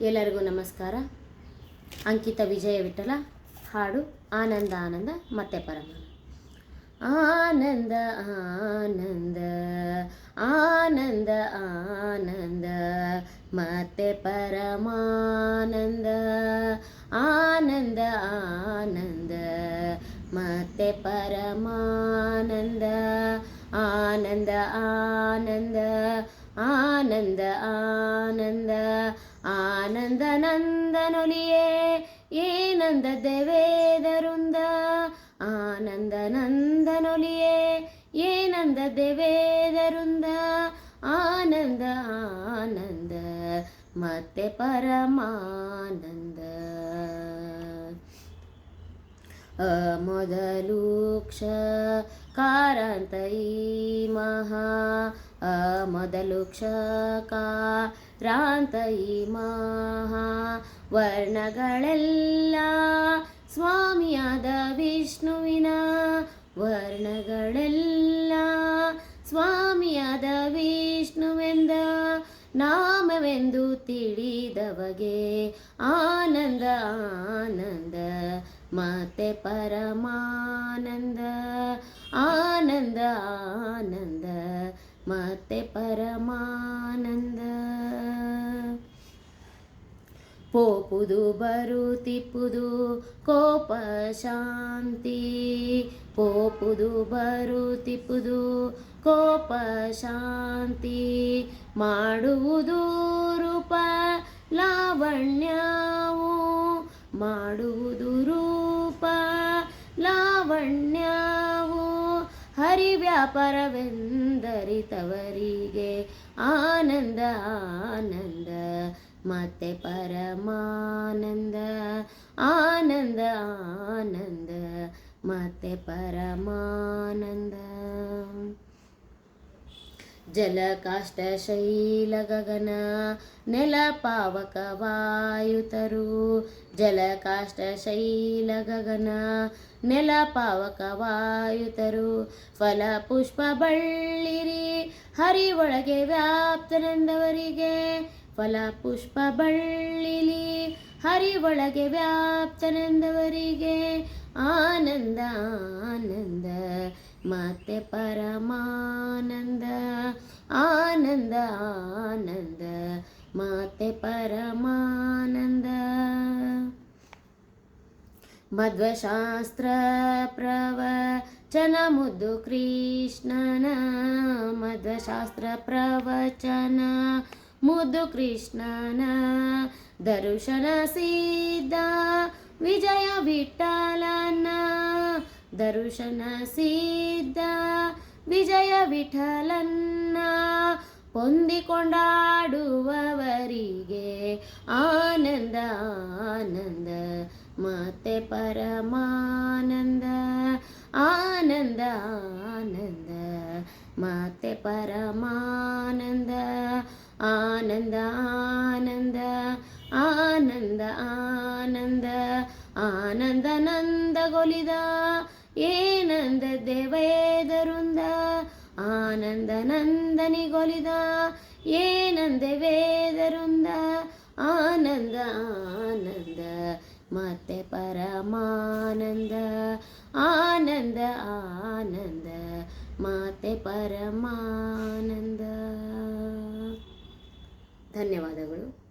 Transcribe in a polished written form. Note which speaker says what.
Speaker 1: ಎಲ್ಲರಿಗೂ ನಮಸ್ಕಾರ. ಅಂಕಿತ ವಿಜಯ ವಿಠಲ ಹಾಡು ಆನಂದ ಆನಂದ ಮತ್ತೆ ಪರಮಾನಂದ. ಆನಂದ ಆನಂದ ಆನಂದ ಆನಂದ ಮತ್ತೆ ಪರಮಾನಂದ. ಆನಂದ ಆನಂದ ಮತ್ತೆ ಪರಮಾನಂದ. ಆನಂದ ಆನಂದ ಆನಂದ ಆನಂದ ಆನಂದ ನಂದನೊಲಿಯೇ ಏನಂದ ದೇವೇದರುಂದ. ಆನಂದ ನಂದನೊಲಿಯೇ ಏನಂದ ದೇವೇದರುಂದ. ಆನಂದ ಆನಂದ ಮತ್ತೆ ಪರಮಾನಂದ. ಮೊದಲು ಕ್ಷಕಾರಾಂತ ಈ ಮಹಾ ಮೊದಲು ಕ್ಷಕಾರಾಂತ ಈ ಮಹಾ ವರ್ಣಗಳೆಲ್ಲ ಸ್ವಾಮಿಯಾದ ವಿಷ್ಣುವಿನ. ವರ್ಣಗಳೆಲ್ಲ ಸ್ವಾಮಿಯಾದ ವಿಷ್ಣುವೆಂದ ನಾಮವೆಂದು ತಿಳಿದವಗೆ. ಆನಂದ ಆನಂದ ಮತ್ತೆ ಪರಮಾನಂದ. ಆನಂದ ಆನಂದ ಮತ್ತೆ ಪರಮಾನಂದ. ಪೋಪುದು ಬರುತ್ತಿಪ್ಪುದು ಕೋಪ ಶಾಂತಿ. ಪೋಪುದು ಬರುತ್ತಿಪ್ಪುದು ಕೋಪ ಶಾಂತಿ. ಮಾಡುವುದು ರೂಪ ಲಾವಣ್ಯವು. ಮಾಡುವುದು ರೂಪ ಲಾವಣ್ಯವು. ಹರಿವ್ಯಾಪಾರವೆಂದರಿತವರಿಗೆ. ಆನಂದ ಆನಂದ ಮತ್ತೆ ಪರಮಾನಂದ. ಆನಂದ ಆನಂದ ಮತ್ತೆ ಪರಮಾನಂದ. ಜಲ ಕಾಷ್ಟ ಶೈಲ ಗಗನ ನೆಲ ಪಾವಕ ವಾಯುತರು. ಜಲ ಕಾಷ್ಟ ಶೈಲ ಗಗನ ನೆಲ ಪಾವಕ ವಾಯುತರು. ಫಲ ಪುಷ್ಪ ಬಳ್ಳಿರಿ ಹರಿ ಒಳಗೆ ವ್ಯಾಪ್ತನೆಂದವರಿಗೆ. ಫಲ ಪುಷ್ಪ ಬಳ್ಳಿಲಿ ಹರಿ ಒಳಗೆ ವ್ಯಾಪ್ತನೆಂದವರಿಗೆ. ಆನಂದ ಆನಂದ ಮತ್ತೆ ಪರಮಾನಂದ. ಆನಂದ ಆನಂದ ಮತ್ತೆ ಪರಮಾನಂದ. ಮಧ್ವಶಾಸ್ತ್ರ ಪ್ರವಚನ ಮುದ್ದು ಕೃಷ್ಣನ. ಮಧ್ವಶಾಸ್ತ್ರ ಪ್ರವಚನ ಮುದ್ದು ಕೃಷ್ಣನ. ದರ್ಶನ ಸಿದ್ಧ ವಿಜಯ ವಿಠಲನ. ದರ್ಶನ ಸಿದ್ಧ ವಿಜಯ ವಿಠಲನ್ನ ಹೊಂದಿಕೊಂಡಾಡುವವರಿಗೆ. ಆನಂದ ಆನಂದ ಮತ್ತೆ ಪರಮಾನಂದ. ಆನಂದ ಆನಂದ ಮತ್ತೆ ಪರಮಾನಂದ. ಆನಂದ ಆನಂದ ಆನಂದ ಆನಂದ ಆನಂದ ನಂದಗೊಲಿದ ಏನಂದ ದೇವೇದರುಂದ. ಆನಂದ ನಂದನಿಗೊಲಿದ ಏನಂದ ವೇದರುಂದ. ಆನಂದ ಆನಂದ ಮತ್ತೆ ಪರಮಾನಂದ. ಆನಂದ ಆನಂದ ಮತ್ತೆ ಪರಮಾನಂದ. ಧನ್ಯವಾದಗಳು.